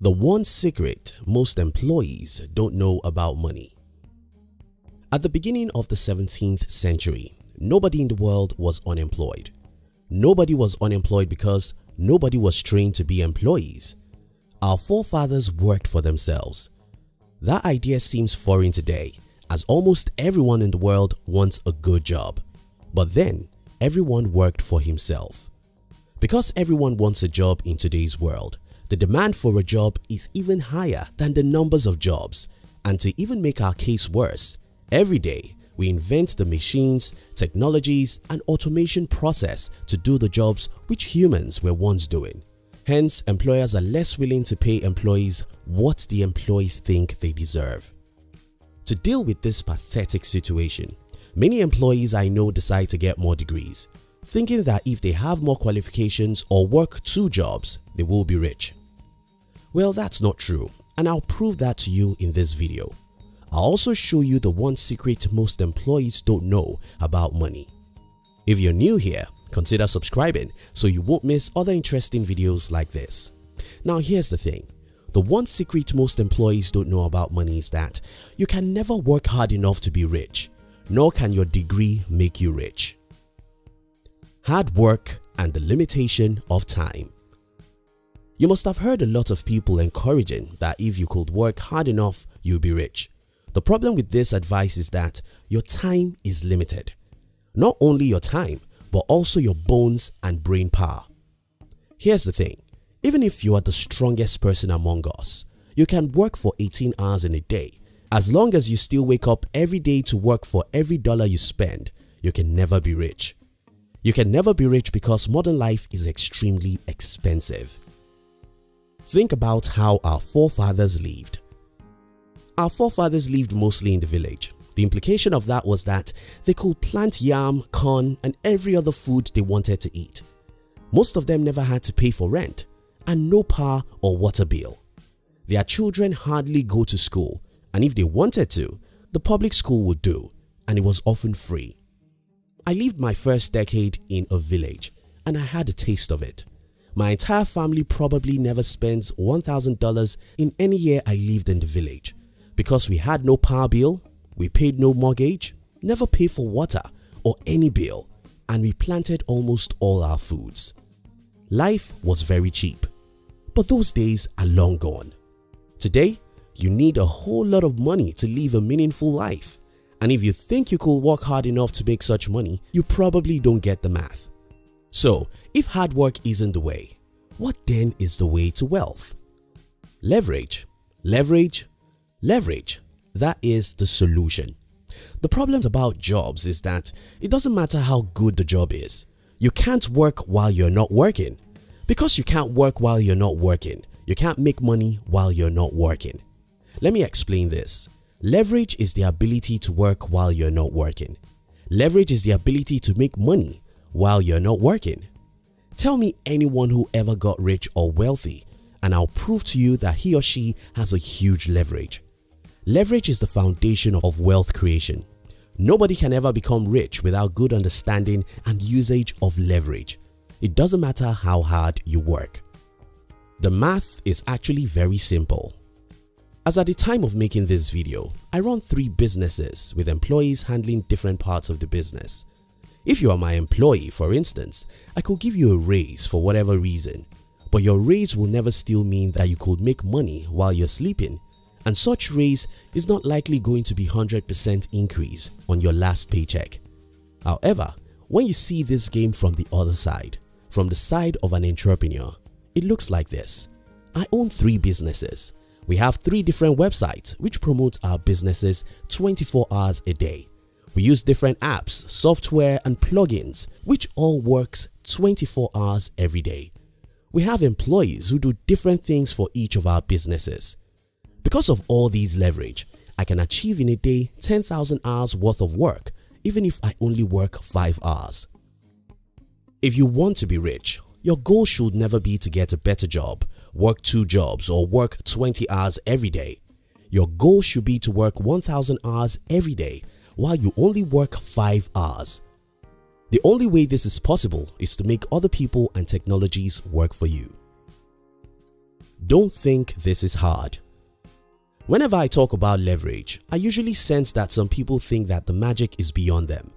The one secret most employees don't know about money. At the beginning of the 17th century, nobody in the world was unemployed. Nobody was unemployed because nobody was trained to be employees. Our forefathers worked for themselves. That idea seems foreign today, as almost everyone in the world wants a good job. But then, everyone worked for himself. Because everyone wants a job in today's world, the demand for a job is even higher than the numbers of jobs. And to even make our case worse, every day we invent the machines, technologies and automation process to do the jobs which humans were once doing. Hence, employers are less willing to pay employees what the employees think they deserve. To deal with this pathetic situation, many employees I know decide to get more degrees, thinking that if they have more qualifications or work 2 jobs, they will be rich. Well, that's not true, and I'll prove that to you in this video. I'll also show you the one secret most employees don't know about money. If you're new here, consider subscribing so you won't miss other interesting videos like this. Now here's the thing. The one secret most employees don't know about money is that you can never work hard enough to be rich, nor can your degree make you rich. Hard work and the limitation of time. You must have heard a lot of people encouraging that if you could work hard enough, you'll be rich. The problem with this advice is that your time is limited. Not only your time, but also your bones and brain power. Here's the thing, even if you are the strongest person among us, you can work for 18 hours in a day. As long as you still wake up every day to work for every dollar you spend, you can never be rich. You can never be rich because modern life is extremely expensive. Think about how our forefathers lived. Our forefathers lived mostly in the village. The implication of that was that they could plant yam, corn and every other food they wanted to eat. Most of them never had to pay for rent and no power or water bill. Their children hardly go to school, and if they wanted to, the public school would do, and it was often free. I lived my first decade in a village and I had a taste of it. My entire family probably never spends $1,000 in any year I lived in the village. Because we had no power bill, we paid no mortgage, never paid for water or any bill, and we planted almost all our foods. Life was very cheap, but those days are long gone. Today, you need a whole lot of money to live a meaningful life, and if you think you could work hard enough to make such money, you probably don't get the math. So, if hard work isn't the way, what then is the way to wealth? Leverage, leverage, leverage. That is the solution. The problem about jobs is that it doesn't matter how good the job is. You can't work while you're not working. Because you can't work while you're not working, you can't make money while you're not working. Let me explain this. Leverage is the ability to work while you're not working. Leverage is the ability to make money while you're not working. Tell me anyone who ever got rich or wealthy and I'll prove to you that he or she has a huge leverage. Leverage is the foundation of wealth creation. Nobody can ever become rich without good understanding and usage of leverage. It doesn't matter how hard you work. The math is actually very simple. As at the time of making this video, I run 3 businesses with employees handling different parts of the business. If you are my employee, for instance, I could give you a raise for whatever reason, but your raise will never still mean that you could make money while you're sleeping, and such raise is not likely going to be 100% increase on your last paycheck. However, when you see this game from the other side, from the side of an entrepreneur, it looks like this. I own 3 businesses. We have 3 different websites which promote our businesses 24 hours a day. We use different apps, software and plugins which all works 24 hours every day. We have employees who do different things for each of our businesses. Because of all these leverage, I can achieve in a day 10,000 hours worth of work even if I only work 5 hours. If you want to be rich, your goal should never be to get a better job, work 2 jobs or work 20 hours every day. Your goal should be to work 1,000 hours every day while you only work 5 hours. The only way this is possible is to make other people and technologies work for you. Don't think this is hard. Whenever I talk about leverage, I usually sense that some people think that the magic is beyond them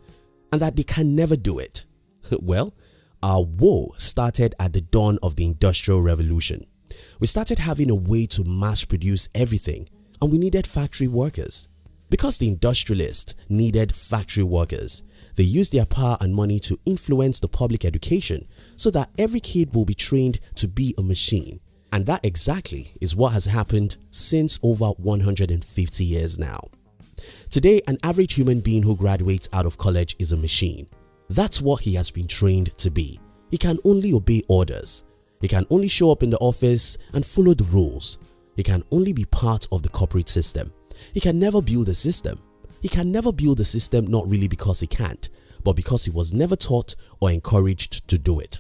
and that they can never do it. Well, our woe started at the dawn of the Industrial Revolution. We started having a way to mass produce everything, and we needed factory workers. Because the industrialists needed factory workers, they used their power and money to influence the public education so that every kid will be trained to be a machine. And that exactly is what has happened since over 150 years now. Today, an average human being who graduates out of college is a machine. That's what he has been trained to be. He can only obey orders. He can only show up in the office and follow the rules. He can only be part of the corporate system. He can never build a system. He can never build a system, not really because he can't, but because he was never taught or encouraged to do it.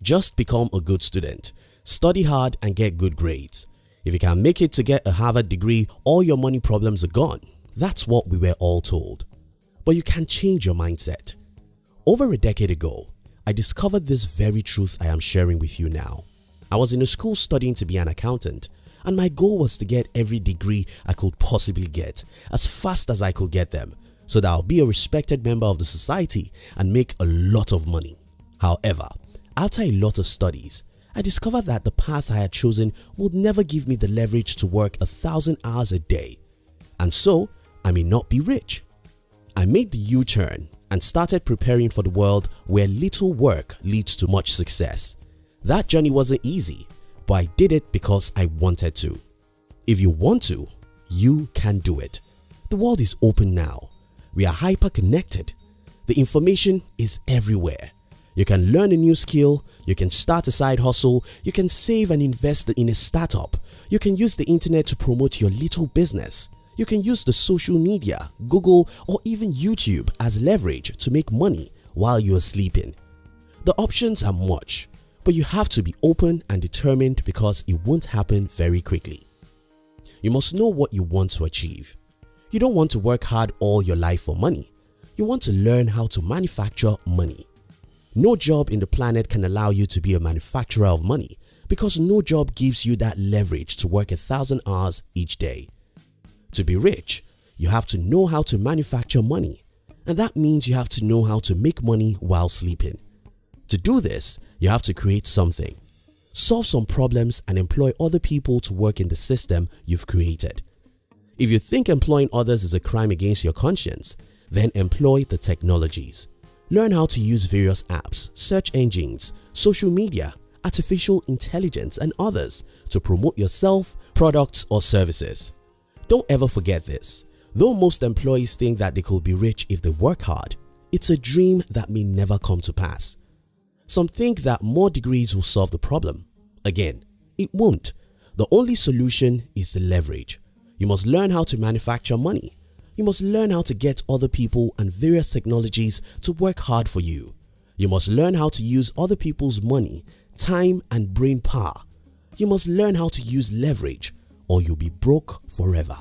Just become a good student. Study hard and get good grades. If you can make it to get a Harvard degree, all your money problems are gone. That's what we were all told. But you can change your mindset. Over a decade ago, I discovered this very truth I am sharing with you now. I was in a school studying to be an accountant, and my goal was to get every degree I could possibly get as fast as I could get them, so that I'll be a respected member of the society and make a lot of money. However, after a lot of studies, I discovered that the path I had chosen would never give me the leverage to work 1,000 hours a day, and so I may not be rich. I made the U-turn and started preparing for the world where little work leads to much success. That journey wasn't easy, but I did it because I wanted to. If you want to, you can do it. The world is open now. We are hyper connected. The information is everywhere. You can learn a new skill, you can start a side hustle, you can save and invest in a startup, you can use the internet to promote your little business. You can use the social media, Google, or even YouTube as leverage to make money while you are sleeping. The options are much, but you have to be open and determined because it won't happen very quickly. You must know what you want to achieve. You don't want to work hard all your life for money. You want to learn how to manufacture money. No job in the planet can allow you to be a manufacturer of money because no job gives you that leverage to work 1,000 hours each day. To be rich, you have to know how to manufacture money, and that means you have to know how to make money while sleeping. To do this, you have to create something, solve some problems, and employ other people to work in the system you've created. If you think employing others is a crime against your conscience, then employ the technologies. Learn how to use various apps, search engines, social media, artificial intelligence, and others to promote yourself, products, or services. Don't ever forget this. Though most employees think that they could be rich if they work hard, it's a dream that may never come to pass. Some think that more degrees will solve the problem. Again, it won't. The only solution is the leverage. You must learn how to manufacture money. You must learn how to get other people and various technologies to work hard for you. You must learn how to use other people's money, time, and brain power. You must learn how to use leverage, or you'll be broke forever.